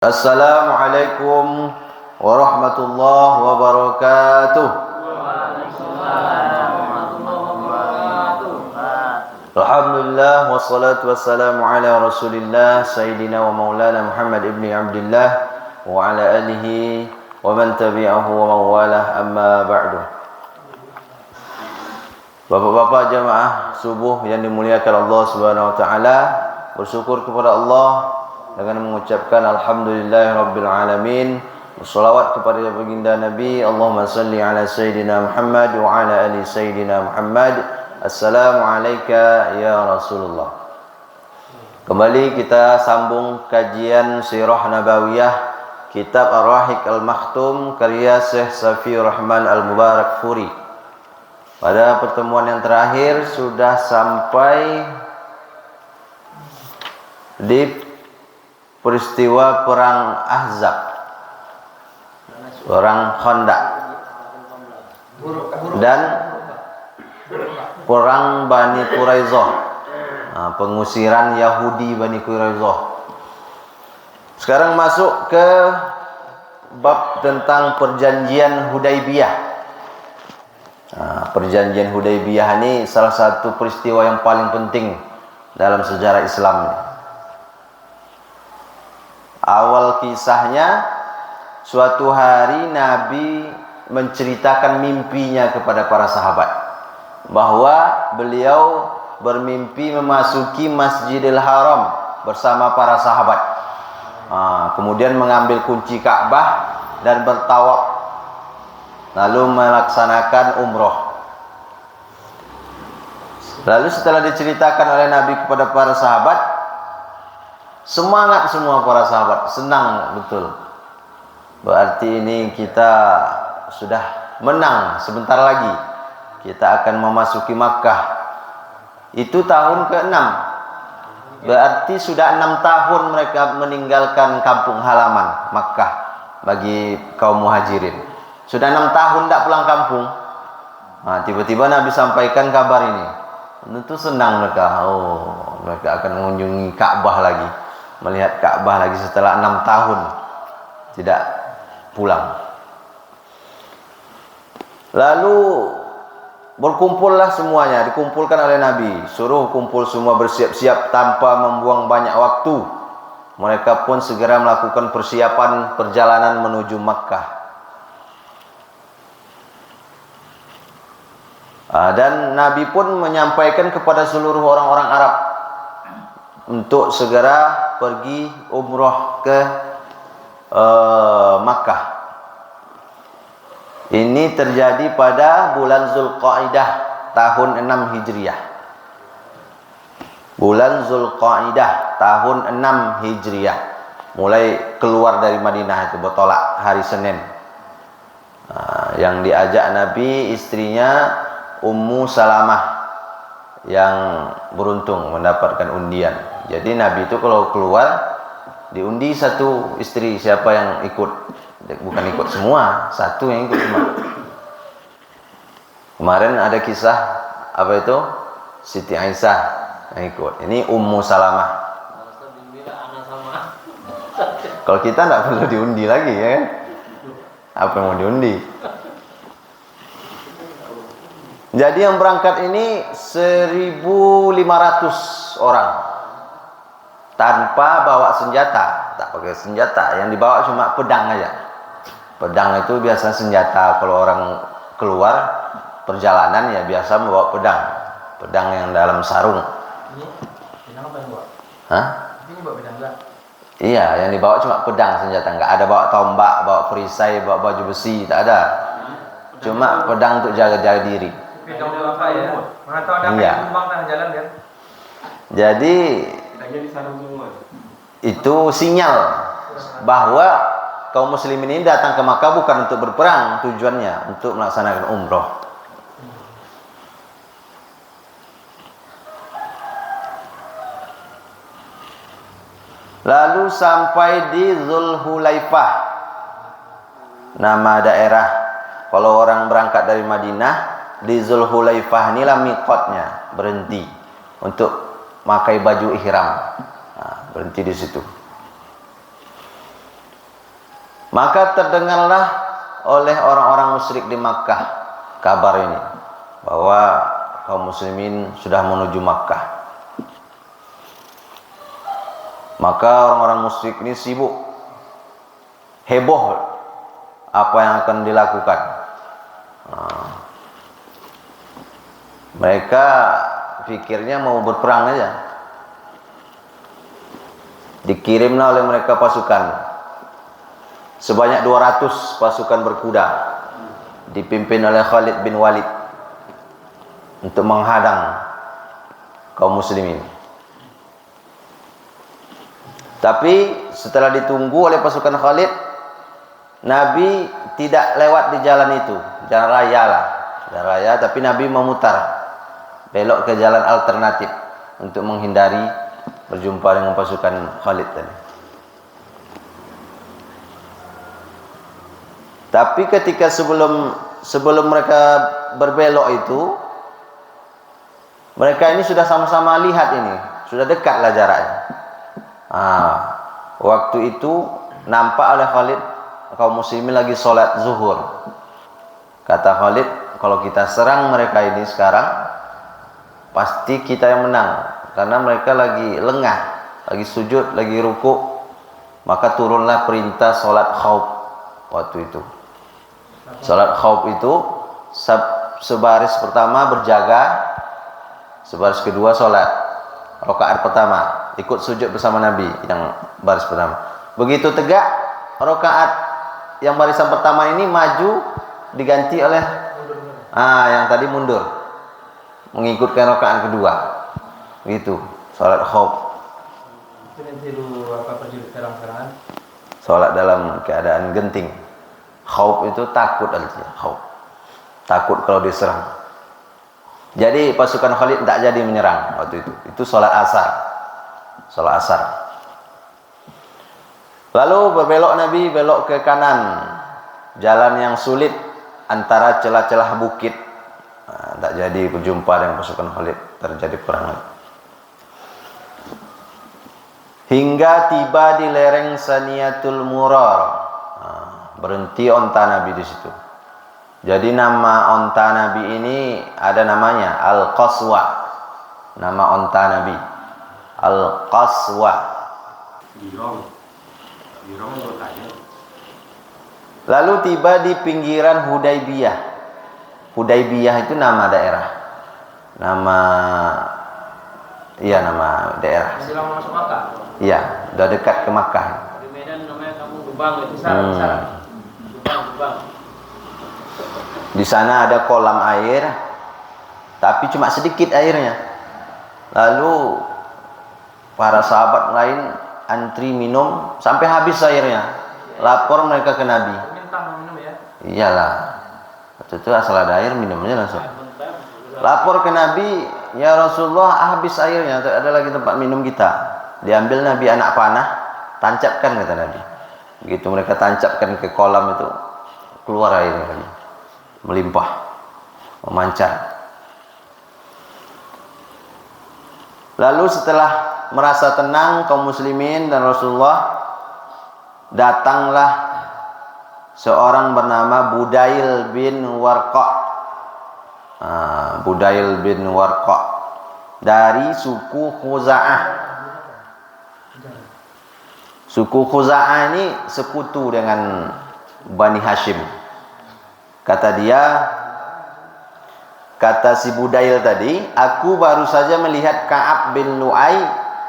Assalamualaikum warahmatullahi wabarakatuh. Alhamdulillah wassalatu wassalamu ala Rasulillah Sayyidina wa Maulana Muhammad ibni Abdullah wa ala alihi wa man tabi'ahu wa mawalah, amma ba'du. Bapak-bapak jamaah subuh yang dimuliakan Allah Subhanahu wa taala, bersyukur kepada Allah dengan mengucapkan alhamdulillahirabbil alamin, wassalawat kepada baginda Nabi, Allahumma salli ala sayyidina Muhammad wa ala ali sayyidina Muhammad. Assalamu alayka ya Rasulullah. Kembali kita sambung kajian Sirah Nabawiyah, kitab Ar-Rahiq Al-Makhtum karya Syekh Safiur Rahman Al-Mubarakfuri. Pada pertemuan yang terakhir sudah sampai di peristiwa perang Ahzab, perang Khandaq, dan perang Bani Quraidah, pengusiran Yahudi Bani Quraidah. Sekarang masuk ke bab tentang perjanjian Hudaybiyah. Perjanjian Hudaybiyah ini salah satu peristiwa yang paling penting dalam sejarah Islam. Awal kisahnya, suatu hari Nabi menceritakan mimpinya kepada para sahabat, bahwa beliau bermimpi memasuki Masjidil Haram bersama para sahabat, kemudian mengambil kunci Ka'bah dan bertawaf, lalu melaksanakan umroh. Lalu setelah diceritakan oleh Nabi kepada para sahabat, semangat semua para sahabat, senang betul. Berarti ini kita sudah menang, sebentar lagi kita akan memasuki Makkah. Itu tahun ke-6. Berarti sudah 6 tahun mereka meninggalkan kampung halaman Makkah bagi kaum muhajirin. Sudah 6 tahun tidak pulang kampung. Tiba-tiba Nabi sampaikan kabar ini. Tentu senang mereka. Mereka akan mengunjungi Ka'bah lagi, melihat Ka'bah lagi setelah 6 tahun tidak pulang. Lalu berkumpullah semuanya, dikumpulkan oleh Nabi, suruh kumpul semua bersiap-siap tanpa membuang banyak waktu. Mereka pun segera melakukan persiapan perjalanan menuju Makkah. Dan Nabi pun menyampaikan kepada seluruh orang-orang Arab untuk segera pergi umroh ke Makkah. Ini terjadi pada bulan Zulqaidah tahun 6 Hijriah. Bulan Zulqaidah tahun 6 Hijriah. Mulai keluar dari Madinah itu, bertolak hari Senin. Yang diajak Nabi istrinya Ummu Salamah, yang beruntung mendapatkan undian. Jadi Nabi itu kalau keluar diundi satu istri, siapa yang ikut. Bukan ikut semua, satu yang ikut cuma. Kemarin ada kisah apa itu, Siti Aisyah yang ikut. Ini Ummu Salamah. Kalau kita tidak perlu diundi lagi, ya kan? Apa yang mau diundi? Jadi yang berangkat ini 1.500 orang tanpa bawa senjata, tak pakai senjata. Yang dibawa cuma pedang aja. Pedang itu biasa senjata kalau orang keluar perjalanan, ya biasa membawa pedang. Pedang yang dalam sarung. Ini pedang apa yang bawa? Ini bawa pedang enggak? Iya, yang dibawa cuma pedang, senjata, enggak ada bawa tombak, bawa perisai, bawa baju besi, tak ada. Cuma pedang untuk jaga-jaga diri. Pedang apa ya? Mana tahu ada yang tumbang tengah jalan kan? Jadi itu sinyal bahwa kaum muslimin ini datang ke Makkah bukan untuk berperang, tujuannya untuk melaksanakan umroh. Lalu sampai di Zulhulaifah, nama daerah. Kalau orang berangkat dari Madinah, di Zulhulaifah inilah miqatnya, berhenti untuk pakai baju ihram. Berhenti di situ. Maka terdengarlah oleh orang-orang musyrik di Makkah kabar ini, bahwa kaum muslimin sudah menuju Makkah. Maka orang-orang musyrik ini sibuk, heboh apa yang akan dilakukan. Mereka pikirnya mau berperang aja. Dikirimlah oleh mereka pasukan sebanyak 200 pasukan berkuda, dipimpin oleh Khalid bin Walid, untuk menghadang kaum muslimin. Tapi setelah ditunggu oleh pasukan Khalid, Nabi tidak lewat di jalan itu, jalan raya lah, jalan raya, tapi Nabi memutar, belok ke jalan alternatif untuk menghindari berjumpa dengan pasukan Khalid tadi. Tapi ketika sebelum mereka berbelok itu, mereka ini sudah sama-sama lihat ini, sudah dekatlah jaraknya. Waktu itu nampak oleh Khalid kaum muslimin lagi sholat zuhur. Kata Khalid, kalau kita serang mereka ini sekarang, pasti kita yang menang, karena mereka lagi lengah, lagi sujud, lagi ruku. Maka turunlah perintah sholat khauf waktu itu. Sholat khauf itu sebaris pertama berjaga, sebaris kedua sholat. Rakaat pertama ikut sujud bersama Nabi yang baris pertama. Begitu tegak, rakaat yang barisan pertama ini maju, diganti oleh yang tadi mundur, mengikutkan rakaat kedua. Gitu, sholat khauf. Sholat dalam keadaan genting. Khauf itu takut artinya, khauf. Takut kalau diserang. Jadi pasukan Khalid tak jadi menyerang waktu itu. Itu sholat asar. Sholat asar. Lalu berbelok Nabi, belok ke kanan, jalan yang sulit antara celah-celah bukit. Tak jadi berjumpa dengan pasukan Khalid, terjadi perang. Hingga tiba di lereng Saniyatul Murar. Berhenti onta Nabi di situ. Jadi nama onta Nabi ini ada namanya Al-Qaswa. Nama onta Nabi Al-Qaswa. Lalu tiba di pinggiran Hudaybiyah. Hudaybiyah itu nama daerah. Nama daerah. Selama masuk Makkah. Iya, udah dekat ke Makkah. Di Medan namanya kamu Gebang, itu salah. Gebang. Di sana ada kolam air, tapi cuma sedikit airnya. Lalu para sahabat lain antri minum sampai habis airnya. Lapor mereka ke Nabi. Minta minum ya? Iyalah. Waktu itu asal ada air minumnya langsung. Lapor ke Nabi, ya Rasulullah habis airnya, tak ada lagi tempat minum kita. Diambil Nabi anak panah, tancapkan kata Nabi. Begitu mereka tancapkan ke kolam itu, keluar airnya lagi, melimpah, memancar. Lalu setelah merasa tenang kaum muslimin dan Rasulullah, datanglah seorang bernama Budail bin Warqa. Budail bin Warqa dari suku Khuza'ah. Suku Khuza'ah ini sekutu dengan Bani Hashim. Kata si Budail tadi, aku baru saja melihat Ka'ab bin Lu'ay,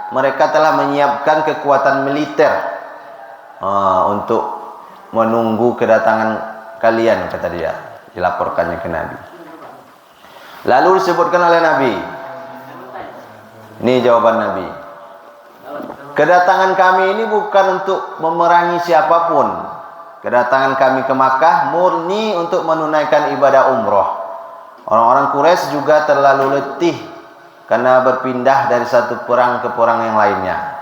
mereka telah menyiapkan kekuatan militer untuk menunggu kedatangan kalian, kata dia. Dilaporkannya ke Nabi. Lalu disebutkan oleh Nabi, ini jawaban Nabi, kedatangan kami ini bukan untuk memerangi siapapun. Kedatangan kami ke Makkah murni untuk menunaikan ibadah umroh. Orang-orang Quraisy juga terlalu letih karena berpindah dari satu perang ke perang yang lainnya.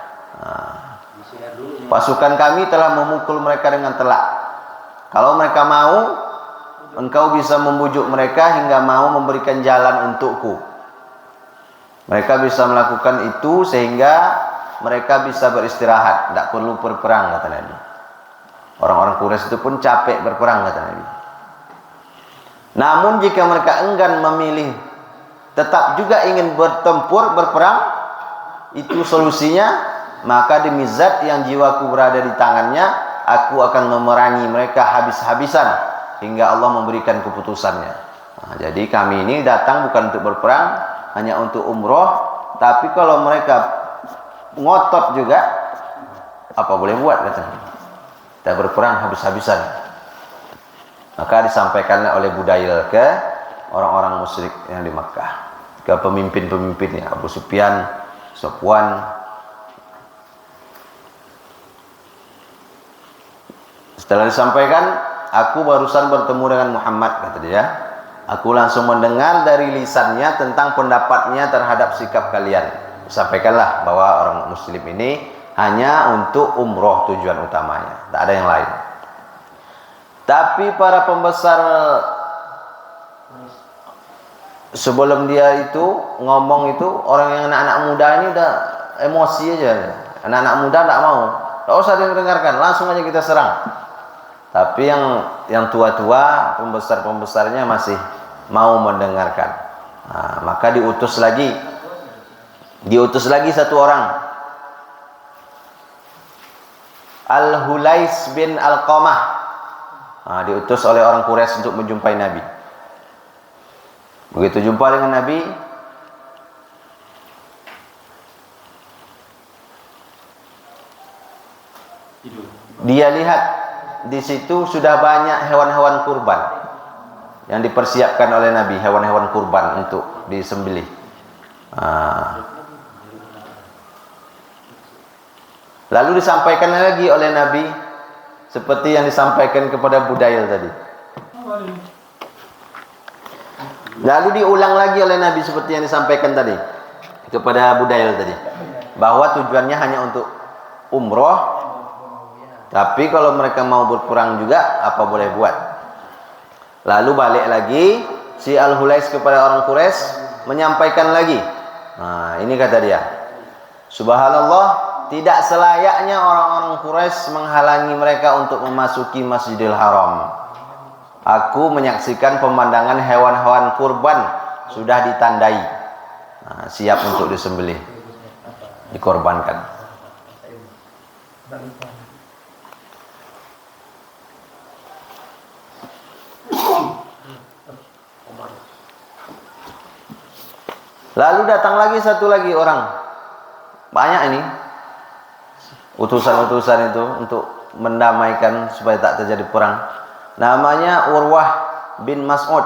Pasukan kami telah memukul mereka dengan telak. Kalau mereka mau, engkau bisa membujuk mereka hingga mau memberikan jalan untukku. Mereka bisa melakukan itu sehingga mereka bisa beristirahat, tidak perlu berperang, kata Nabi. Orang-orang Orang Quraisy itu pun capek berperang, kata Nabi. Namun jika mereka enggan memilih, tetap juga ingin bertempur, berperang, itu solusinya, maka demi zat yang jiwaku berada di tangannya, aku akan memerangi mereka habis-habisan hingga Allah memberikan keputusannya. Nah, jadi kami ini datang bukan untuk berperang, hanya untuk umroh. Tapi kalau mereka ngotot juga, apa boleh buat, katanya. Kita berperang habis-habisan. Maka disampaikanlah oleh Budail ke orang-orang musyrik yang di Makkah, ke pemimpin-pemimpinnya, Abu Sufyan, Safwan. Setelah disampaikan, aku barusan bertemu dengan Muhammad, kata dia. Aku langsung mendengar dari lisannya tentang pendapatnya terhadap sikap kalian. Sampaikanlah bahwa orang muslim ini hanya untuk umroh tujuan utamanya, tak ada yang lain. Tapi para pembesar sebelum dia itu ngomong itu, orang yang anak-anak muda ini udah emosi aja. Anak-anak muda tak mau, tak usah dengarkan, langsung aja kita serang. Tapi yang tua-tua, pembesar-pembesarnya masih mau mendengarkan. Nah, maka diutus lagi satu orang, Al-Hulais bin Al-Qamah. Nah, diutus oleh orang Quraisy untuk menjumpai Nabi. Begitu jumpa dengan Nabi, dia lihat di situ sudah banyak hewan-hewan kurban yang dipersiapkan oleh Nabi, hewan-hewan kurban untuk disembelih. Lalu disampaikan lagi oleh Nabi seperti yang disampaikan kepada Budail tadi. Lalu diulang lagi oleh Nabi seperti yang disampaikan tadi kepada Budail tadi, bahwa tujuannya hanya untuk umroh. Tapi kalau mereka mau berperang juga, apa boleh buat. Lalu balik lagi si Al-Hulais kepada orang Quraisy, menyampaikan lagi. Nah, ini kata dia, subhanallah, tidak selayaknya orang-orang Quraisy menghalangi mereka untuk memasuki Masjidil Haram. Aku menyaksikan pemandangan hewan-hewan kurban sudah ditandai, nah, siap untuk disembelih, dikorbankan. Lalu datang lagi satu lagi orang, banyak ini utusan-utusan itu untuk mendamaikan supaya tak terjadi perang. Namanya Urwah bin Mas'ud.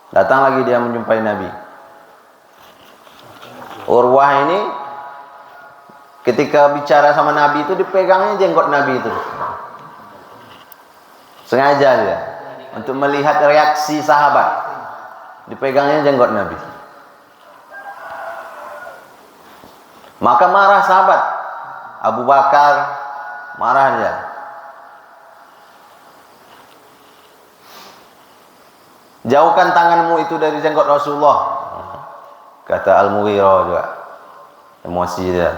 Datang lagi dia menjumpai Nabi. Urwah ini ketika bicara sama Nabi itu dipegangnya jenggot Nabi itu. Sengaja dia untuk melihat reaksi sahabat. Dipegangnya jenggot Nabi. Maka marah sahabat. Abu Bakar marah dia. Jauhkan tanganmu itu dari jenggot Rasulullah, kata Al-Mughirah juga. Emosi dia.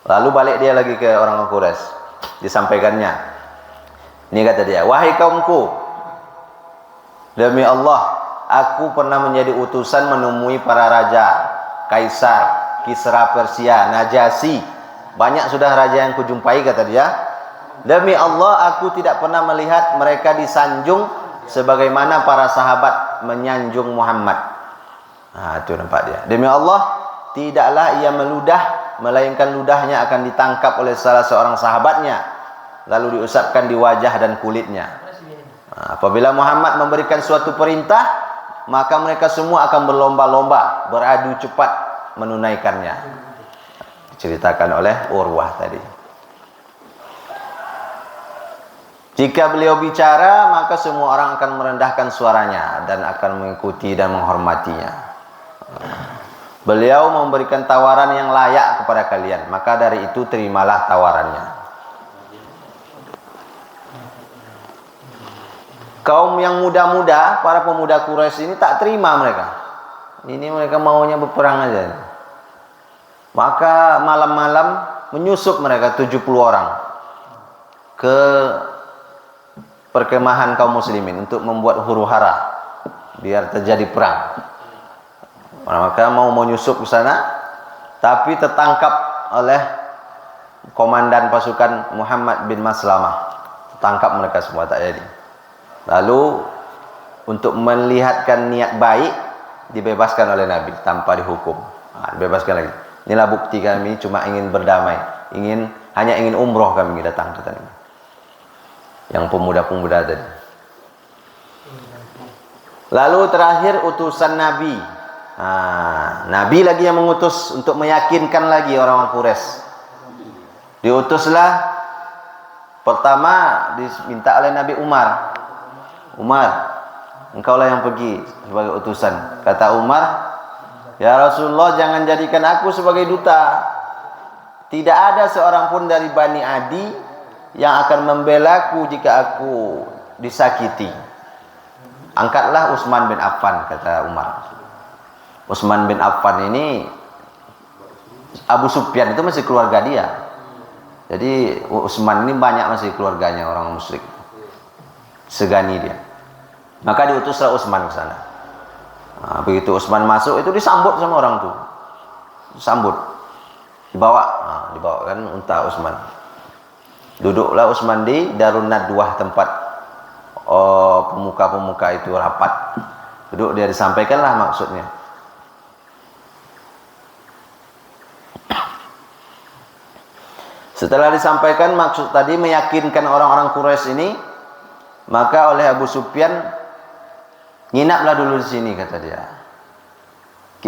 Lalu balik dia lagi ke orang Quraisy, disampaikannya. Ini kata dia, wahai kaumku, demi Allah, aku pernah menjadi utusan menemui para raja, Kaisar, Kisra Persia, Najasyi. Banyak sudah raja yang kujumpai, kata dia. Demi Allah, aku tidak pernah melihat mereka disanjung sebagaimana para sahabat menyanjung Muhammad. Nah, itu nampak dia. Demi Allah, tidaklah ia meludah, melainkan ludahnya akan ditangkap oleh salah seorang sahabatnya, lalu diusapkan di wajah dan kulitnya. Nah, apabila Muhammad memberikan suatu perintah, maka mereka semua akan berlomba-lomba, beradu cepat menunaikannya. Diceritakan oleh Urwah tadi. Jika beliau bicara, maka semua orang akan merendahkan suaranya dan akan mengikuti dan menghormatinya. Beliau memberikan tawaran yang layak kepada kalian, maka dari itu terimalah tawarannya. Kaum yang muda-muda, para pemuda Quraisy ini tak terima mereka. Ini mereka maunya berperang aja. Maka malam-malam menyusup mereka 70 orang ke perkemahan kaum muslimin untuk membuat huru-hara biar terjadi perang. Maka mau menyusup ke sana, tapi tertangkap oleh komandan pasukan Muhammad bin Maslamah. Tertangkap mereka semua, tak jadi. Lalu untuk melihatkan niat baik, dibebaskan oleh Nabi tanpa dihukum. Dibebaskan lagi. Inilah bukti kami cuma ingin berdamai, hanya ingin umroh kami datang ke sana. Yang pemuda-pemuda tadi. Lalu terakhir utusan Nabi. Nabi lagi yang mengutus untuk meyakinkan lagi orang-orang Quraisy. Diutuslah pertama diminta oleh Nabi Umar. Umar, engkaulah yang pergi sebagai utusan. Kata Umar, ya Rasulullah, jangan jadikan aku sebagai duta. Tidak ada seorang pun dari Bani Adi yang akan membelaku jika aku disakiti. Angkatlah Utsman bin Affan, kata Umar. Utsman bin Affan ini Abu Sufyan itu masih keluarga dia. Jadi Utsman ini banyak masih keluarganya orang musyrik. Segani dia. Maka diutuslah Utsman ke sana. Begitu Utsman masuk itu disambut sama orang tuh. Disambut. Dibawa kan unta Utsman. Duduklah Utsman di Darun Nadwah, tempat pemuka-pemuka itu rapat. Duduk, dia disampaikanlah maksudnya. Setelah disampaikan maksud tadi meyakinkan orang-orang Quraisy ini, maka oleh Abu Sufyan, nginaplah dulu di sini, kata dia.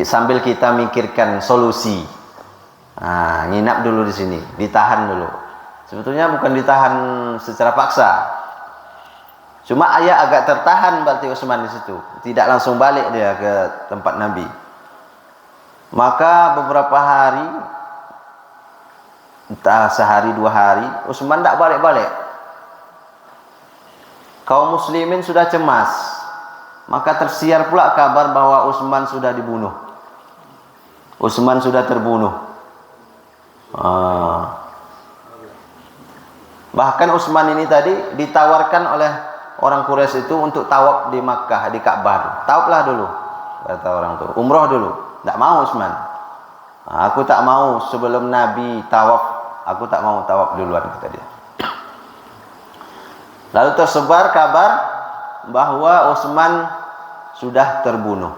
Sambil kita mikirkan solusi. Nginap dulu di sini, ditahan dulu. Sebetulnya bukan ditahan secara paksa. Cuma ayah agak tertahan berarti Utsman di situ. Tidak langsung balik dia ke tempat Nabi. Maka beberapa hari, entah sehari dua hari, Utsman tidak balik-balik. Kaum muslimin sudah cemas. Maka tersiar pula kabar bahwa Utsman sudah dibunuh. Utsman sudah terbunuh. Bahkan Utsman ini tadi ditawarkan oleh orang Quraisy itu untuk tawaf di Makkah, di Ka'bah. Tawaflah dulu, kata orang itu. Umroh dulu. Tidak mau Utsman. Aku tak mau sebelum Nabi tawaf. Aku tak mau tawaf duluan, kata dia. Lalu tersebar kabar bahwa Utsman sudah terbunuh.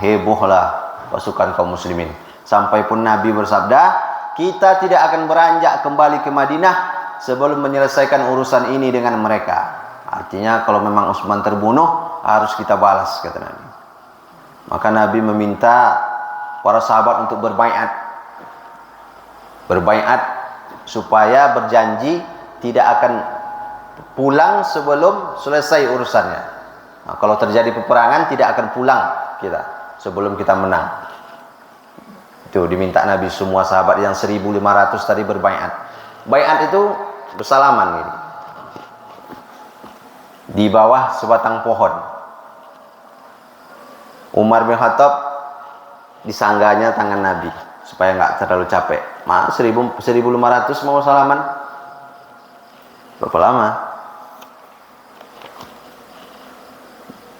Hebohlah pasukan kaum muslimin. Sampai pun Nabi bersabda, kita tidak akan beranjak kembali ke Madinah sebelum menyelesaikan urusan ini dengan mereka. Artinya kalau memang Utsman terbunuh, harus kita balas, kata Nabi. Maka Nabi meminta para sahabat untuk berbaiat. Berbaiat supaya berjanji tidak akan pulang sebelum selesai urusannya. Kalau terjadi peperangan, tidak akan pulang kita sebelum kita menang. Itu diminta Nabi, semua sahabat yang 1.500 tadi berbaiat. Baiat itu bersalaman gitu, di bawah sebatang pohon. Umar bin Khattab disangganya tangan Nabi supaya nggak terlalu capek. 1.500 mau salaman, berapa lama?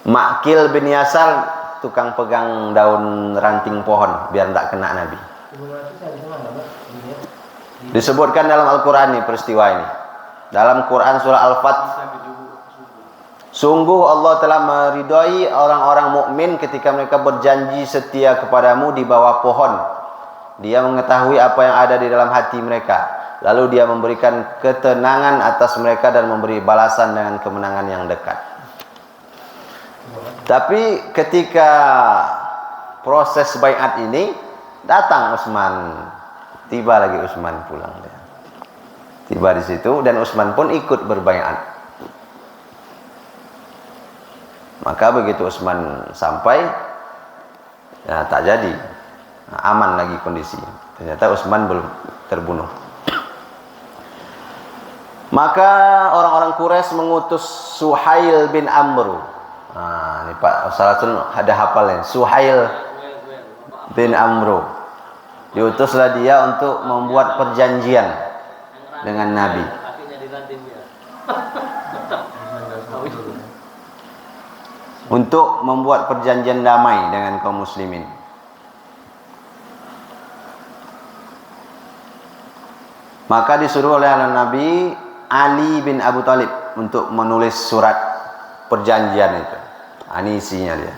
Ma'qil bin Yasar tukang pegang daun ranting pohon biar tidak kena Nabi. Disebutkan dalam Al-Quran ini peristiwa ini. Dalam Quran surah Al-Fath, sungguh Allah telah meridhai orang-orang mukmin ketika mereka berjanji setia kepadamu di bawah pohon. Dia mengetahui apa yang ada di dalam hati mereka. Lalu dia memberikan ketenangan atas mereka dan memberi balasan dengan kemenangan yang dekat. Tapi ketika proses baiat ini, datang Utsman. Tiba lagi Utsman pulang dia. Tiba di situ dan Utsman pun ikut berbaiat. Maka begitu Utsman sampai, ya tak jadi. Aman lagi kondisi. Ternyata Utsman belum terbunuh. Maka orang-orang Quraisy mengutus Suhail bin Amr. Ini Pak Salatul ada hafalnya. Suhail bin Amr. Diutuslah dia untuk membuat perjanjian dengan Nabi. ganti dia. Untuk membuat perjanjian damai dengan kaum muslimin. Maka disuruh oleh Nabi Ali bin Abu Thalib untuk menulis surat perjanjian itu. Ini isinya dia.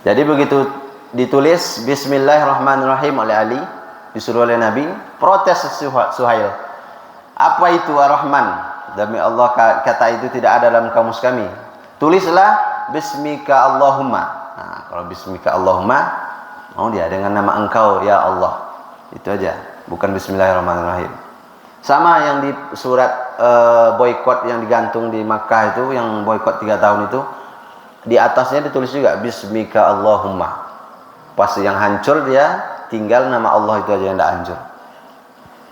Jadi begitu ditulis Bismillahirrahmanirrahim oleh Ali, disuruh oleh Nabi, protes Suhail. Apa itu Ar-Rahman? Demi Allah, kata itu tidak ada dalam kamus kami. Tulislah Bismika Allahumma. Nah, kalau Bismika Allahumma, mau dia dengan nama engkau ya Allah. Itu aja, bukan Bismillahirrahmanirrahim. Sama yang di surat boykot yang digantung di Makkah itu, yang boykot 3 tahun itu, di atasnya ditulis juga Bismika Allahumma. Pas yang hancur dia tinggal nama Allah itu aja yang tidak hancur.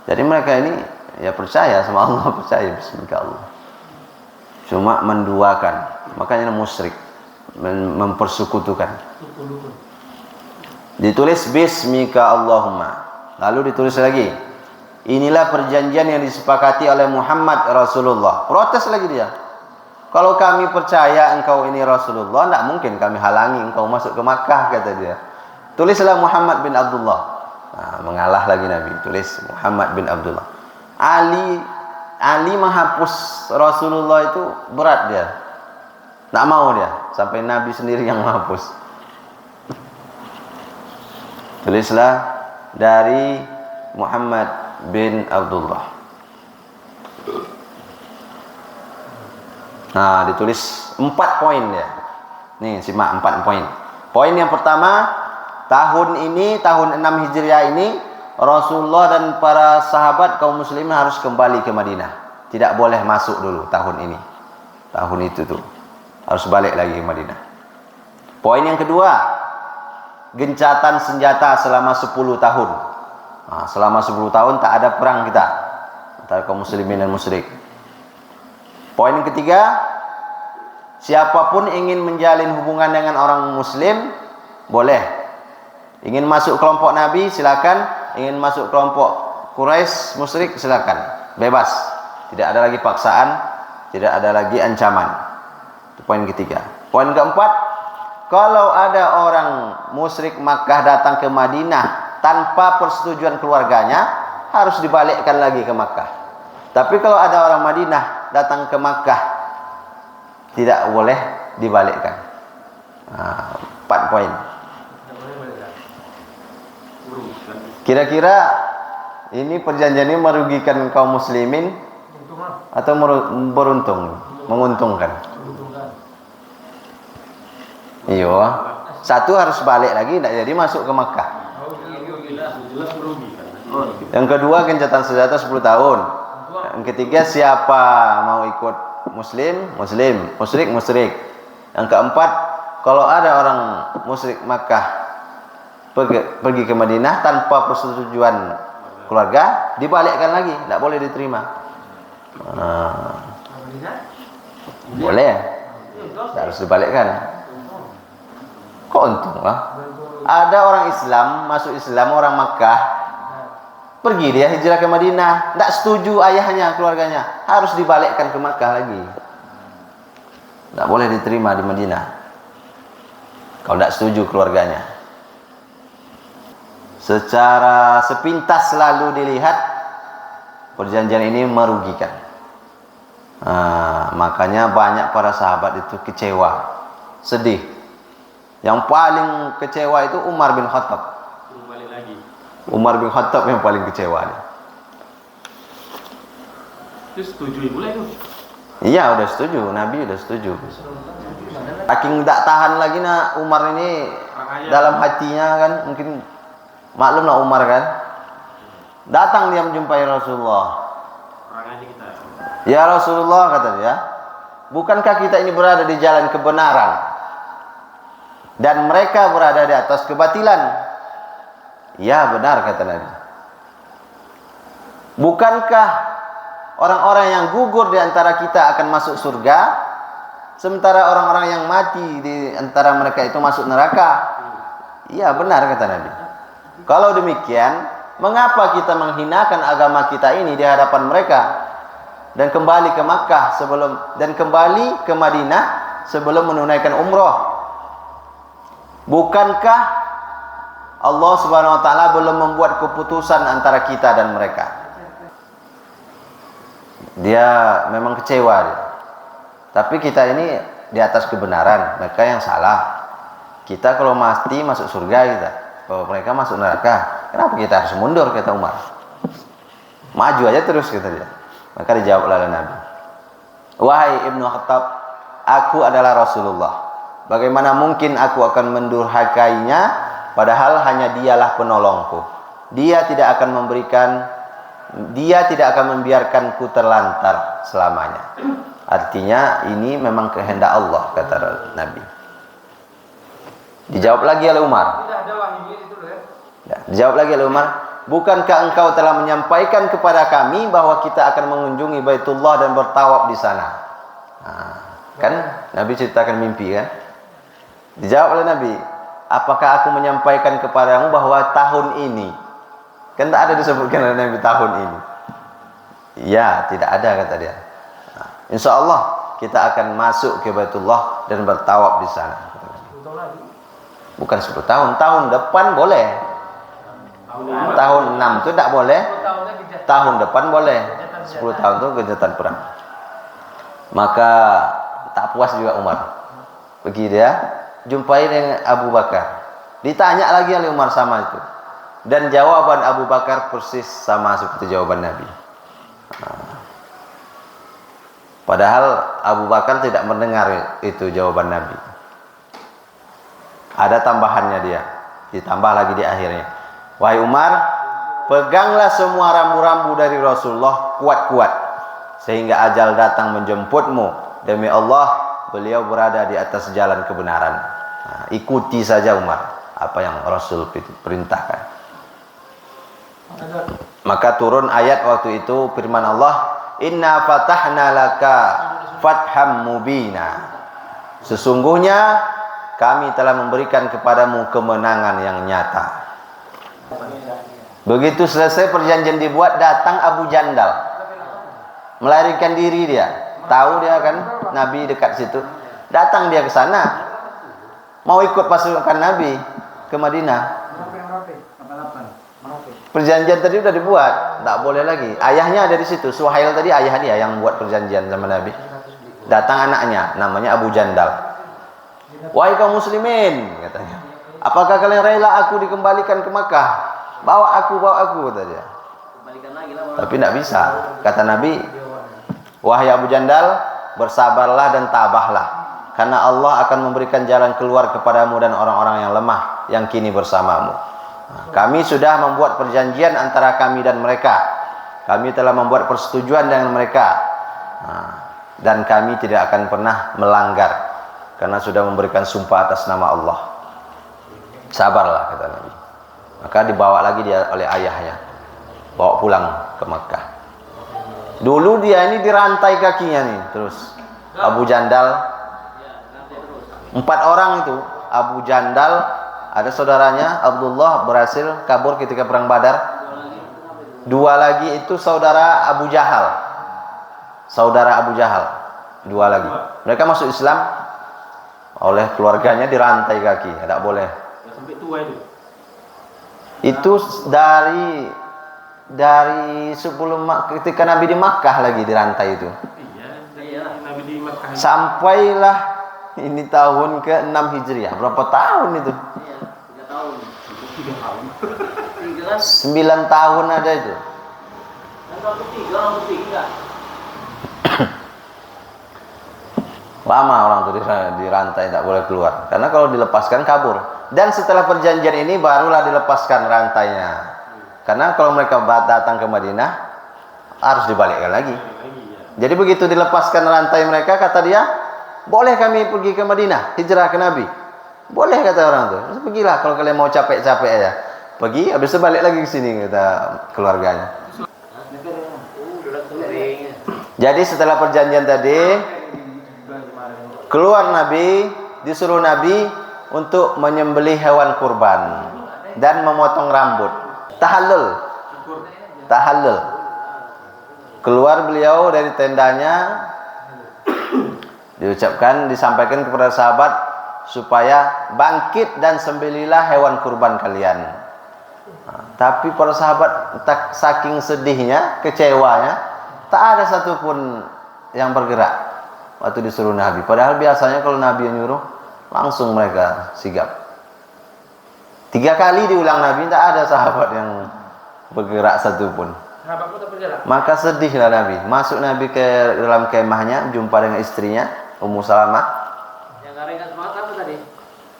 Jadi mereka ini ya percaya sama Allah, percaya Bismika Allah. Cuma menduakan, makanya musyrik, mempersekutukan. Ditulis Bismika Allahumma. Lalu ditulis lagi, inilah perjanjian yang disepakati oleh Muhammad Rasulullah. Protes lagi dia. Kalau kami percaya engkau ini Rasulullah, tidak mungkin kami halangi engkau masuk ke Makkah, kata dia. Tulislah Muhammad bin Abdullah. Nah, mengalah lagi Nabi, tulis Muhammad bin Abdullah. Ali menghapus Rasulullah itu berat dia. Tak mau dia, sampai Nabi sendiri yang menghapus. Tulislah dari Muhammad bin Abdullah. Nah, ditulis 4 poin dia. Nih, simak 4 poin. Poin yang pertama, tahun ini, tahun 6 Hijriah ini, Rasulullah dan para sahabat kaum muslimin harus kembali ke Madinah. Tidak boleh masuk dulu tahun ini. Tahun itu tuh harus balik lagi ke Madinah. Poin yang kedua, gencatan senjata selama 10 tahun. Nah, selama 10 tahun tak ada perang kita antara kaum muslimin dan musyrik. Poin yang ketiga, siapapun ingin menjalin hubungan dengan orang muslim boleh. Ingin masuk kelompok Nabi silakan. Ingin masuk kelompok Quraisy musyrik silakan, bebas. Tidak ada lagi paksaan, tidak ada lagi ancaman. Itu poin ketiga. Poin keempat, kalau ada orang musyrik Makkah datang ke Madinah tanpa persetujuan keluarganya, harus dibalikkan lagi ke Makkah. Tapi kalau ada orang Madinah datang ke Makkah, tidak boleh dibalikkan. Nah, 4 poin. Kira-kira ini perjanjian ini merugikan kaum muslimin atau beruntung, menguntungkan? Iya. Satu harus balik lagi, tidak jadi masuk ke Makkah. Yang kedua, gencatan senjata 10 tahun. Yang ketiga, siapa mau ikut muslim, musyrik, musyrik. Yang keempat, kalau ada orang musyrik Makkah pergi ke Madinah tanpa persetujuan keluarga, dibalikkan lagi, tidak boleh diterima. Boleh, harus dibalikkan. Kok untung lah? Ada orang Islam masuk Islam, orang Makkah, pergi dia hijrah ke Madinah, tidak setuju ayahnya, keluarganya, harus dibalikkan ke Makkah lagi. Tidak boleh diterima di Madinah kalau tidak setuju keluarganya. Secara sepintas selalu dilihat perjanjian ini merugikan. Makanya banyak para sahabat itu kecewa, sedih. Yang paling kecewa itu Umar bin Khattab. Umar bin Khattab yang paling kecewa. Itu setuju boleh itu? Iya, udah setuju, Nabi udah setuju. Saking tak tahan lagi Umar ini dalam hatinya kan, mungkin maklumlah Umar kan, datang dia menjumpai Rasulullah. Ya Rasulullah, kata dia, bukankah kita ini berada di jalan kebenaran dan mereka berada di atas kebatilan? Ya benar, kata Nabi. Bukankah orang-orang yang gugur di antara kita akan masuk surga, sementara orang-orang yang mati di antara mereka itu masuk neraka? Iya benar, kata Nabi. Kalau demikian, Mengapa kita menghinakan agama kita ini di hadapan mereka dan kembali ke Makkah kembali ke Madinah sebelum menunaikan umrah? Bukankah Allah Subhanahu wa taala belum membuat keputusan antara kita dan mereka? Dia memang kecewa dia. Tapi kita ini di atas kebenaran, mereka yang salah. Kita kalau mati masuk surga kita, kalau mereka masuk neraka. Kenapa kita harus mundur, kata Umar? Maju aja terus, kata dia. Maka dijawab oleh Nabi, wahai Ibnu Khattab, aku adalah Rasulullah. Bagaimana mungkin aku akan mendurhakainya, padahal hanya dialah penolongku. Dia tidak akan membiarkanku terlantar selamanya. Artinya ini memang kehendak Allah, kata Nabi. Dijawab lagi oleh Umar. Dijawab lagi oleh Umar, bukankah engkau telah menyampaikan kepada kami bahwa kita akan mengunjungi Baitullah dan bertawaf di sana? Nah, kan Nabi ceritakan mimpi kan? Dijawab oleh Nabi, apakah aku menyampaikan kepadamu bahwa tahun ini? Kan tak ada disebutkan oleh Nabi tahun ini. Ya, tidak ada, kata dia. Nah, insya Allah kita akan masuk ke Baitullah dan bertawaf di sana. Bukan 10 tahun, tahun depan boleh. Tahun 6 itu tidak boleh. Tahun depan boleh. 10 tahun itu kejahatan perang. Maka tak puas juga Umar. Pergi dia jumpai dengan Abu Bakar. Ditanya lagi oleh Umar sama itu. Dan jawaban Abu Bakar persis sama seperti jawaban Nabi. Padahal Abu Bakar tidak mendengar itu jawaban Nabi. Ada tambahannya dia. Ditambah lagi di akhirnya. Wahai Umar, peganglah semua rambu-rambu dari Rasulullah kuat-kuat, sehingga ajal datang menjemputmu. Demi Allah, beliau berada di atas jalan kebenaran. Nah, ikuti saja Umar apa yang Rasul perintahkan. Maka turun ayat waktu itu, firman Allah, Inna fatahna laka fatham mubina. Sesungguhnya kami telah memberikan kepadamu kemenangan yang nyata. Begitu selesai perjanjian dibuat, datang Abu Jandal, melarikan diri dia. Tahu dia kan Nabi dekat situ. Datang dia ke sana, mau ikut pasukan Nabi ke Madinah. Perjanjian tadi sudah dibuat, tak boleh lagi. Ayahnya ada di situ. Suhail tadi ayah dia yang buat perjanjian sama Nabi. Datang anaknya, namanya Abu Jandal. Wahai kaum muslimin, katanya, apakah kalian rela aku dikembalikan ke Makkah? Bawa aku, kata dia. Tapi tidak bisa. Kata Nabi, wahai Abu Jandal, bersabarlah dan tabahlah, karena Allah akan memberikan jalan keluar kepadamu dan orang-orang yang lemah yang kini bersamamu. Kami sudah membuat perjanjian antara kami dan mereka. Kami telah membuat persetujuan dengan mereka. Dan kami tidak akan pernah melanggar, karena sudah memberikan sumpah atas nama Allah. Sabarlah, kata Nabi. Maka dibawa lagi dia oleh ayahnya, bawa pulang ke Makkah. Dulu dia ini dirantai kakinya nih, terus Abu Jandal. 4 orang itu, Abu Jandal, ada saudaranya Abdullah berhasil kabur ketika perang Badar. 2 lagi itu saudara Abu Jahal. Saudara Abu Jahal, 2 lagi. Mereka masuk Islam, oleh keluarganya dirantai kaki, tidak boleh. Sampai tua itu. Itu dari sebelum ketika Nabi di Makkah lagi dirantai itu. Iya, Nabi di Makkah. Sampailah ini tahun ke-6 Hijriah. Berapa tahun itu? Iya, 3 tahun. 3 tahun. 9 tahun ada itu. Dan tahun ketiga, orang ketiga. Lama orang itu dirantai, tak boleh keluar. Karena kalau dilepaskan kabur. Dan setelah perjanjian ini barulah dilepaskan rantainya. Karena kalau mereka datang ke Madinah, harus dibalikkan lagi. Jadi begitu dilepaskan rantai mereka, kata dia, boleh kami pergi ke Madinah, hijrah ke Nabi. Boleh, kata orang itu. Pergilah kalau kalian mau capek-capek aja. Pergi, habis itu balik lagi ke sini, kata keluarganya. Jadi setelah perjanjian tadi, keluar Nabi, disuruh Nabi untuk menyembelih hewan kurban dan memotong rambut. Tahallul. tahallul. Keluar beliau dari tendanya, disampaikan kepada sahabat supaya bangkit dan sembelilah hewan kurban kalian. Tapi para sahabat saking sedihnya, kecewanya, tak ada satupun yang bergerak waktu disuruh Nabi. Padahal biasanya kalau Nabi yang nyuruh, langsung mereka sigap. 3 kali diulang Nabi, tak ada sahabat yang bergerak satupun. Sahabat pun tak bergerak. Maka sedihlah Nabi. Masuk Nabi ke dalam kemahnya, jumpa dengan istrinya, Ummu Salamah. Yang ringan semangat apa tadi?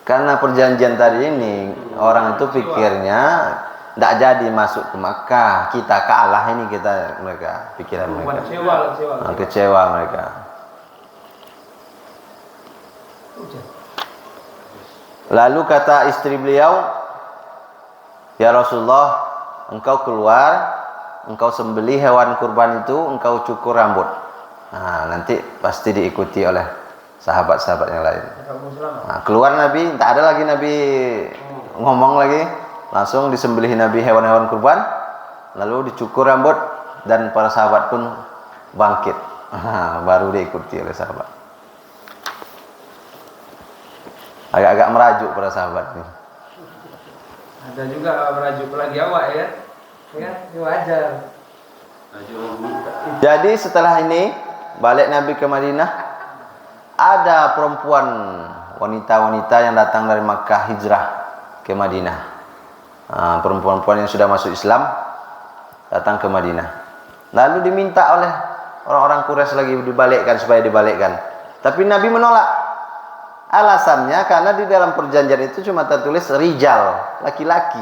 Karena perjanjian tadi ini, orang itu pikirnya tidak jadi masuk ke Makkah, kita kalah ini mereka pikiran mereka. Kecewa mereka. Lalu kata istri beliau, ya Rasulullah, engkau keluar, engkau sembelih hewan kurban itu, engkau cukur rambut. Nah, nanti pasti diikuti oleh sahabat-sahabat yang lain. Nah, keluar Nabi, tak ada lagi Nabi ngomong lagi, langsung disembelih Nabi hewan-hewan kurban, lalu dicukur rambut dan para sahabat pun bangkit. Baru diikuti oleh sahabat. Agak-agak merajuk para sahabat ini. Ada juga merajuk lagi awak ya. Ya, itu wajar. Jadi setelah ini balik Nabi ke Madinah, ada perempuan wanita-wanita yang datang dari Makkah hijrah ke Madinah. Perempuan-perempuan yang sudah masuk Islam datang ke Madinah. Lalu diminta oleh orang-orang Quraisy lagi supaya dibalikkan. Tapi Nabi menolak. Alasannya karena di dalam perjanjian itu cuma tertulis rijal, laki-laki.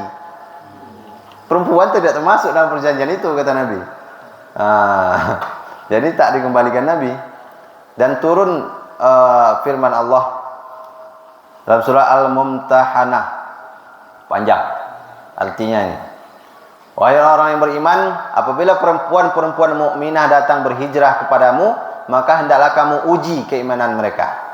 Perempuan tidak termasuk dalam perjanjian itu, kata Nabi. Jadi tak dikembalikan Nabi. Dan turun firman Allah dalam surah Al-Mumtahanah, panjang artinya ini. Wahai orang yang beriman, apabila perempuan-perempuan mukminah datang berhijrah kepadamu, maka hendaklah kamu uji keimanan mereka.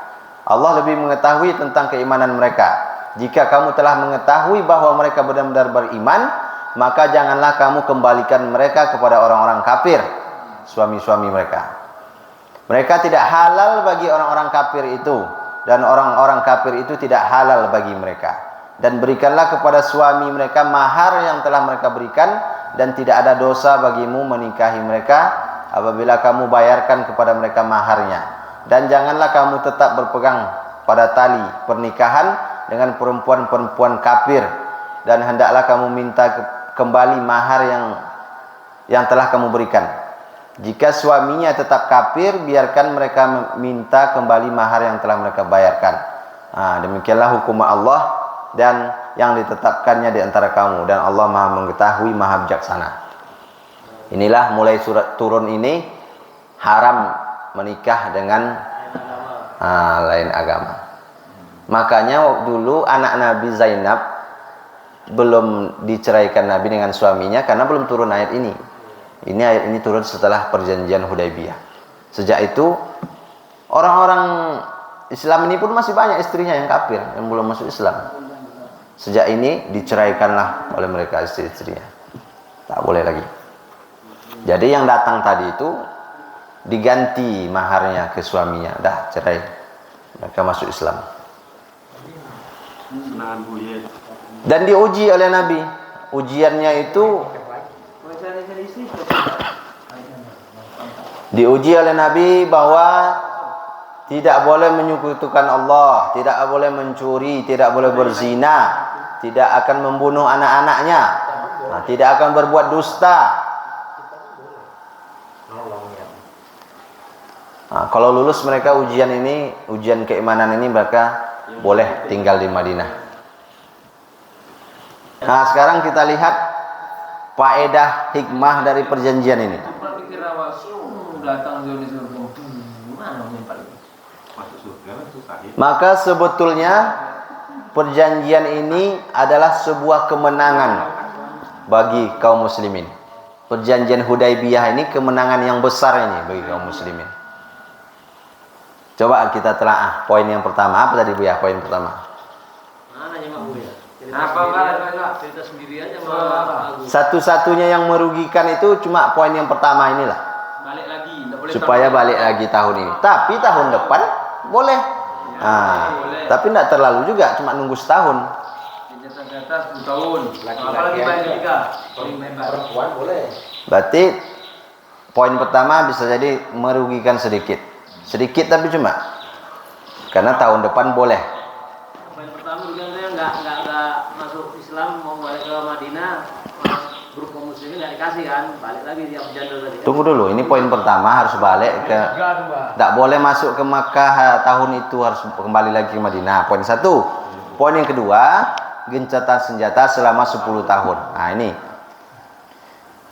Allah lebih mengetahui tentang keimanan mereka. Jika kamu telah mengetahui bahwa mereka benar-benar beriman, maka janganlah kamu kembalikan mereka kepada orang-orang kafir, suami-suami mereka. Mereka tidak halal bagi orang-orang kafir itu, dan orang-orang kafir itu tidak halal bagi mereka. Dan berikanlah kepada suami mereka mahar yang telah mereka berikan, dan tidak ada dosa bagimu menikahi mereka apabila kamu bayarkan kepada mereka maharnya. Dan janganlah kamu tetap berpegang pada tali pernikahan dengan perempuan-perempuan kafir, dan hendaklah kamu minta kembali mahar yang telah kamu berikan. Jika suaminya tetap kafir, biarkan mereka minta kembali mahar yang telah mereka bayarkan. Demikianlah hukum Allah dan yang ditetapkannya di antara kamu, dan Allah Maha mengetahui, Maha bijaksana. Inilah mulai surat turun ini haram menikah dengan lain agama. Makanya dulu anak Nabi Zainab belum diceraikan Nabi dengan suaminya karena belum turun ayat ini. Ayat ini turun setelah perjanjian Hudaybiyah. Sejak itu orang-orang Islam ini pun masih banyak istrinya yang kafir, yang belum masuk Islam. Sejak ini diceraikanlah oleh mereka istri-istrinya. Tak boleh lagi. Jadi yang datang tadi itu diganti maharnya ke suaminya, dah cerai, mereka masuk Islam. Dan diuji oleh Nabi. Ujiannya itu diuji oleh Nabi bahwa tidak boleh menyekutukan Allah, tidak boleh mencuri, tidak boleh berzina, tidak akan membunuh anak-anaknya, tidak akan berbuat dusta. Kalau lulus mereka ujian keimanan ini, mereka boleh tinggal di Madinah. Nah, sekarang kita lihat faedah hikmah dari perjanjian ini. Maka sebetulnya perjanjian ini adalah sebuah kemenangan bagi kaum muslimin. Perjanjian Hudaybiyah ini kemenangan yang besar ini bagi kaum muslimin. Coba kita telaah poin yang pertama. Apa tadi Buya poin pertama? Mana nyimak Buya? Apa Pak? Cerita sendiri aja malah bagus. Satu-satunya yang merugikan itu cuma poin yang pertama inilah. Balik lagi, nggak boleh Supaya balik lagi tahun ini. Tapi tahun depan boleh. boleh. Tapi tidak terlalu juga, cuma nunggu setahun. Jatah 10 tahun. Apalagi balik tiga, paling bebas. Perempuan boleh. Berarti poin pertama bisa jadi merugikan sedikit. Sedikit tapi cuma. Karena tahun depan boleh. Poin pertama juga saya nggak masuk Islam, mau balik ke Madinah, grup kaum muslimin nggak dikasih kan, balik lagi dia berjanda tadi. Tunggu dulu, ini poin pertama harus balik ke. Tidak boleh masuk ke Makkah tahun itu, harus kembali lagi ke Madinah. Poin satu. Poin yang kedua, gencatan senjata selama 10 tahun. Nah ini.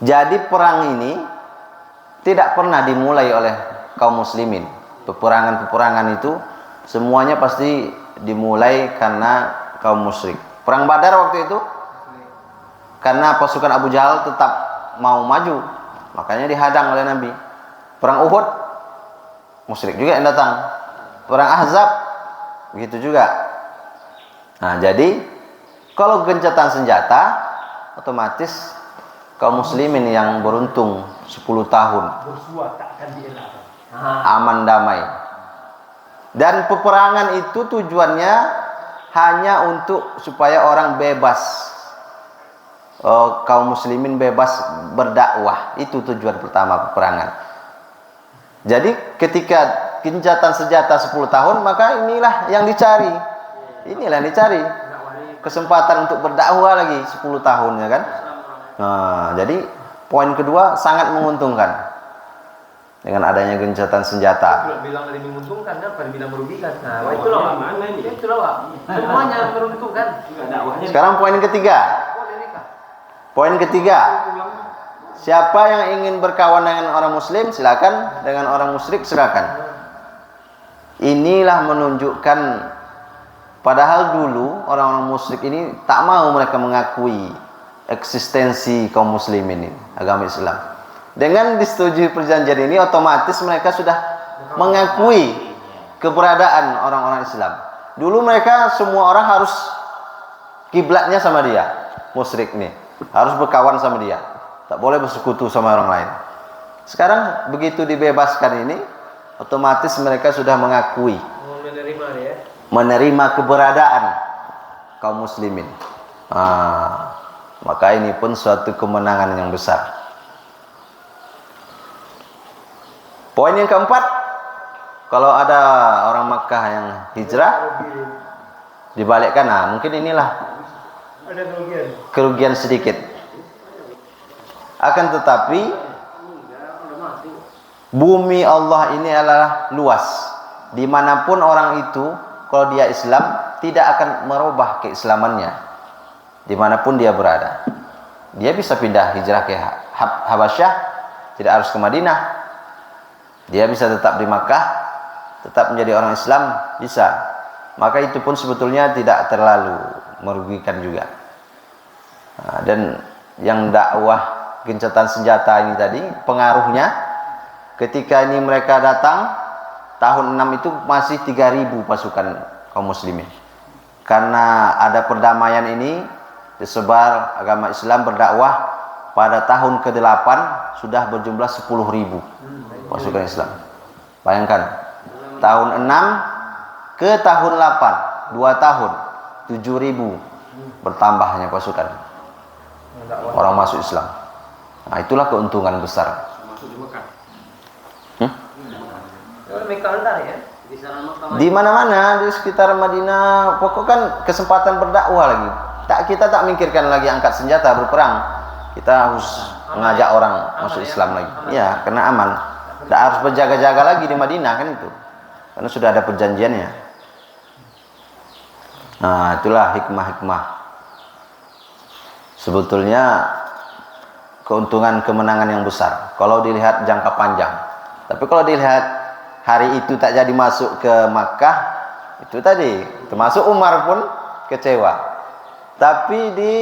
Jadi perang ini tidak pernah dimulai oleh kaum muslimin. Peperangan-peperangan itu semuanya pasti dimulai karena kaum musyrik. Perang Badar waktu itu karena pasukan Abu Jahal tetap mau maju, makanya dihadang oleh Nabi. Perang Uhud musyrik juga yang datang. Perang Ahzab begitu juga. Nah, jadi kalau gencatan senjata otomatis kaum muslimin yang beruntung 10 tahun Bersuah tak akan dielak. aman damai. Dan peperangan itu tujuannya hanya untuk supaya orang bebas, kaum muslimin bebas berdakwah. Itu tujuan pertama peperangan. Jadi ketika gencatan senjata 10 tahun, maka inilah yang dicari. Inilah yang dicari. Kesempatan untuk berdakwah lagi 10 tahun ya kan. Nah, jadi poin kedua sangat menguntungkan. Dengan adanya gencatan senjata. Kalau bilang lebih menguntungkan kan, pada bilang merugikan. Nah, Wah, itu loh. mana ini? Itu loh, Pak. Semuanya menguntungkan. Dakwahnya. Sekarang poin ketiga. Poin ketiga. Siapa yang ingin berkawan dengan orang muslim silakan, dengan orang musyrik silakan. Inilah menunjukkan padahal dulu orang-orang musyrik ini tak mau mereka mengakui eksistensi kaum muslimin ini, agama Islam. Dengan disetujui perjanjian ini otomatis mereka sudah mengakui keberadaan orang-orang Islam. Dulu mereka semua orang harus kiblatnya sama dia, musyrik nih, harus berkawan sama dia, tak boleh bersekutu sama orang lain. Sekarang begitu dibebaskan ini, otomatis mereka sudah mengakui, Menerima ya. menerima keberadaan kaum muslimin. Maka ini pun suatu kemenangan yang besar. Poin yang keempat, kalau ada orang Makkah yang hijrah dibalikkan, nah mungkin inilah Ada kerugian. kerugian sedikit. Akan tetapi bumi Allah ini adalah luas. Dimanapun orang itu, kalau dia Islam, tidak akan merubah keislamannya. Dimanapun dia berada, dia bisa pindah hijrah ke Habasyah, tidak harus ke Madinah. Dia bisa tetap di Makkah, tetap menjadi orang Islam, bisa. Maka itu pun sebetulnya tidak terlalu merugikan juga. Nah, dan yang dakwah gencatan senjata ini tadi, pengaruhnya ketika ini mereka datang, tahun 6 itu masih 3.000 pasukan kaum muslimin. Karena ada perdamaian ini, disebar agama Islam berdakwah, pada tahun ke-8 sudah berjumlah 10.000 pasukan Islam. Bayangkan, tahun 6 ke tahun 8, 2 tahun, 7.000 bertambahnya pasukan orang masuk Islam. Nah, itulah keuntungan besar. Masuk di Mekah. Mekah antar ya. Di sana Mekah. Di mana-mana di sekitar Madinah, pokok kan kesempatan berdakwah lagi. Kita tak mikirkan lagi angkat senjata berperang. Kita harus mengajak orang masuk Islam lagi. Ya, karena aman. Tidak harus berjaga-jaga lagi di Madinah kan itu. Karena sudah ada perjanjiannya. Nah, itulah hikmah-hikmah. Sebetulnya keuntungan kemenangan yang besar kalau dilihat jangka panjang. Tapi kalau dilihat hari itu tak jadi masuk ke Makkah, itu tadi termasuk Umar pun kecewa. Tapi di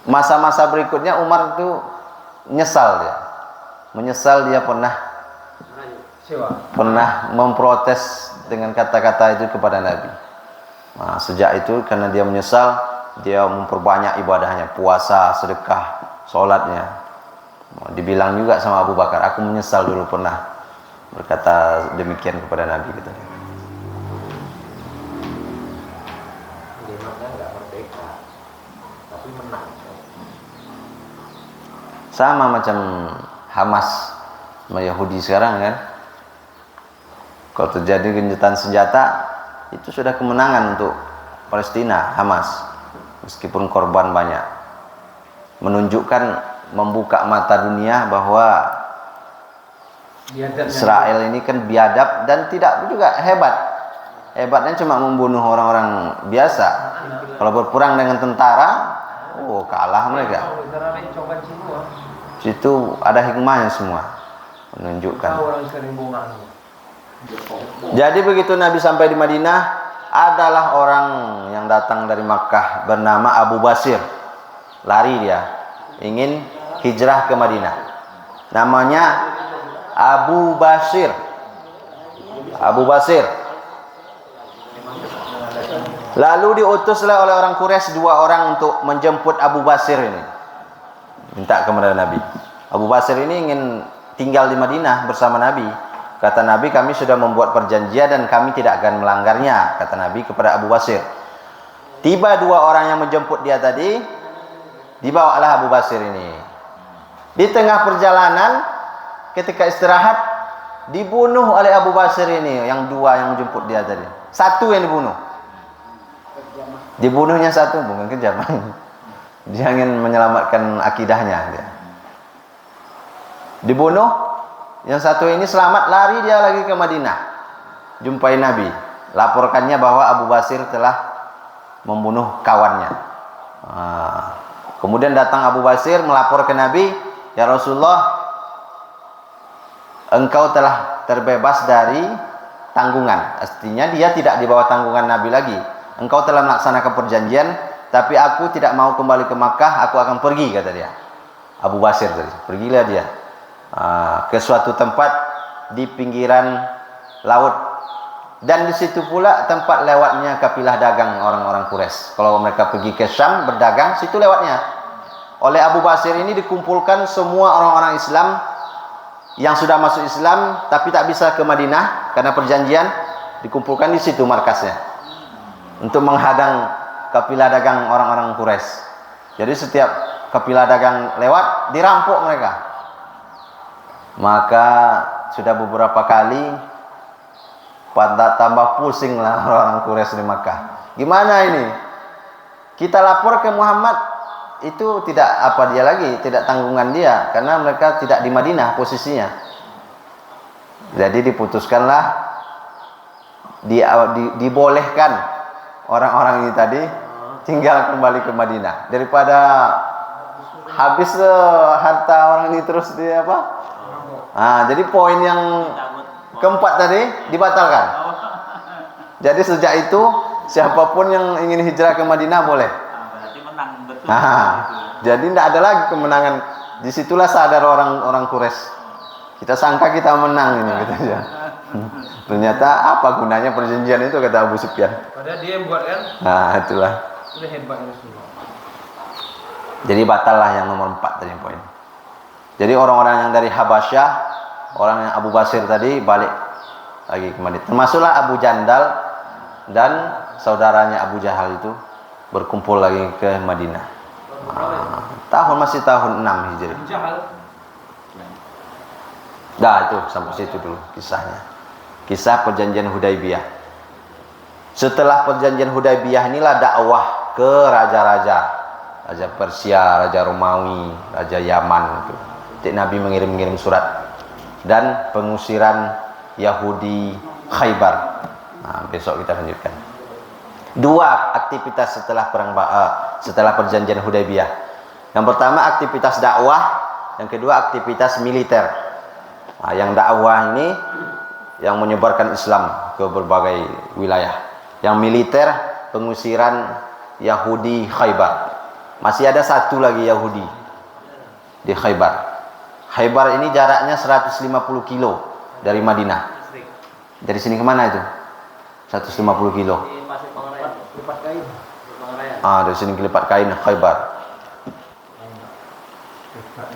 masa-masa berikutnya Umar itu menyesal dia pernah memprotes dengan kata-kata itu kepada Nabi. Nah, sejak itu karena dia menyesal, dia memperbanyak ibadahnya, puasa, sedekah, sholatnya. Dibilang juga sama Abu Bakar, aku menyesal dulu pernah berkata demikian kepada Nabi, kata dia. Imannya nggak merdeka, tapi menang. Sama macam Hamas sama Yahudi sekarang kan. Kalau terjadi gencatan senjata, itu sudah kemenangan untuk Palestina, Hamas. Meskipun korban banyak. Menunjukkan, membuka mata dunia bahwa Israel ini kan biadab dan tidak juga hebat. Hebatnya cuma membunuh orang-orang biasa. Kalau berperang dengan tentara, oh kalah mereka. Situ ada hikmahnya semua, menunjukkan. Jadi begitu Nabi sampai di Madinah, adalah orang yang datang dari Makkah bernama Abu Basir. Lari dia, ingin hijrah ke Madinah. Namanya Abu Basir. Abu Basir. Lalu diutuslah oleh orang Quraisy 2 orang untuk menjemput Abu Basir ini. Minta kepada Nabi. Abu Basir ini ingin tinggal di Madinah bersama Nabi. Kata Nabi, kami sudah membuat perjanjian dan kami tidak akan melanggarnya, kata Nabi kepada Abu Basir. Tiba 2 orang yang menjemput dia tadi, dibawalah Abu Basir ini. Di tengah perjalanan, ketika istirahat, dibunuh oleh Abu Basir ini, yang 2 yang menjemput dia tadi. 1 yang dibunuh. Dibunuhnya 1, bukan kejam. Dia ingin menyelamatkan akidahnya dia. Dibunuh, yang 1 ini selamat, lari dia lagi ke Madinah. Jumpai Nabi, laporkannya bahwa Abu Basir telah membunuh kawannya. Kemudian datang Abu Basir melapor ke Nabi, ya Rasulullah, engkau telah terbebas dari tanggungan. Artinya dia tidak di bawah tanggungan Nabi lagi. Engkau telah melaksanakan perjanjian, tapi aku tidak mau kembali ke Makkah, aku akan pergi, kata dia. Abu Basir tadi, pergilah dia ke suatu tempat di pinggiran laut, dan di situ pula tempat lewatnya kafilah dagang orang-orang Quraisy. Kalau mereka pergi ke Syam berdagang, situ lewatnya. Oleh Abu Basir ini dikumpulkan semua orang-orang Islam yang sudah masuk Islam tapi tak bisa ke Madinah karena perjanjian, dikumpulkan di situ markasnya untuk menghadang kafilah dagang orang-orang Quraisy. Jadi setiap kafilah dagang lewat, dirampok mereka. Maka sudah beberapa kali tambah pusing lah orang Quraisy di Makkah. Gimana ini? Kita lapor ke Muhammad, itu tidak apa dia lagi, tidak tanggungan dia, karena mereka tidak di Madinah posisinya. Jadi diputuskanlah, dibolehkan orang-orang ini tadi tinggal kembali ke Madinah daripada habis harta orang ini terus dia apa? Jadi poin yang keempat tadi dibatalkan. Jadi sejak itu siapapun yang ingin hijrah ke Madinah boleh. Berarti menang betul. Jadi tidak ada lagi kemenangan. Disitulah sadar orang-orang Quraisy. Kita sangka kita menang ini, gitu aja. Ternyata apa gunanya perjanjian itu, kata Abu Sufyan. Padahal dia yang buat kan? Itulah. Sudah hebatnya semua. Jadi batallah yang nomor 4 tadi poin. Jadi orang-orang yang dari Habasyah, orang yang Abu Basir tadi balik lagi ke Madinah. Termasuklah Abu Jandal dan saudaranya Abu Jahal itu berkumpul lagi ke Madinah. Masih tahun 6 Hijri. Itu sampai situ dulu kisahnya. Kisah perjanjian Hudaibiyah. Setelah perjanjian Hudaibiyah inilah dakwah ke raja-raja, Raja Persia, Raja Romawi, Raja Yaman itu. Nabi mengirim surat, dan pengusiran Yahudi Khaybar. Besok kita lanjutkan. 2 aktivitas setelah perjanjian Hudaibiyah. Yang pertama aktivitas dakwah, yang kedua aktivitas militer. Yang dakwah ini yang menyebarkan Islam ke berbagai wilayah. Yang militer pengusiran Yahudi Khaybar. Masih ada 1 lagi Yahudi di Khaybar. Khaybar ini jaraknya 150 kilo dari Madinah. Dari sini kemana itu? 150 kilo. Lipat kain. Dari sini kelipat kain Khaybar.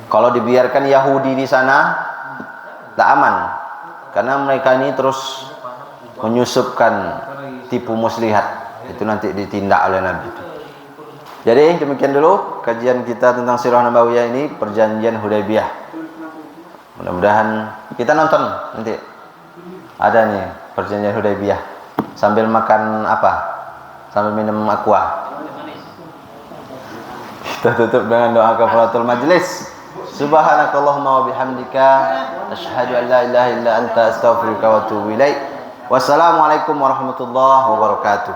Kalau dibiarkan Yahudi di sana, tak aman, karena mereka ini terus menyusupkan tipu muslihat. Itu nanti ditindak oleh Nabi. Jadi demikian dulu kajian kita tentang Sirah Nabawiyah ini, perjanjian Hudaybiyah. Mudah-mudahan kita nonton nanti. Ada nih perjanjian Hudaybiyah. Sambil makan apa? Sambil minum aqua. Kita tutup dengan doa kafaratul majlis. Subhanakallahumma wa bihamdika asyhadu an la ilaha illa anta astaghfiruka wa atubu ilaik. Wassalamualaikum warahmatullahi wabarakatuh.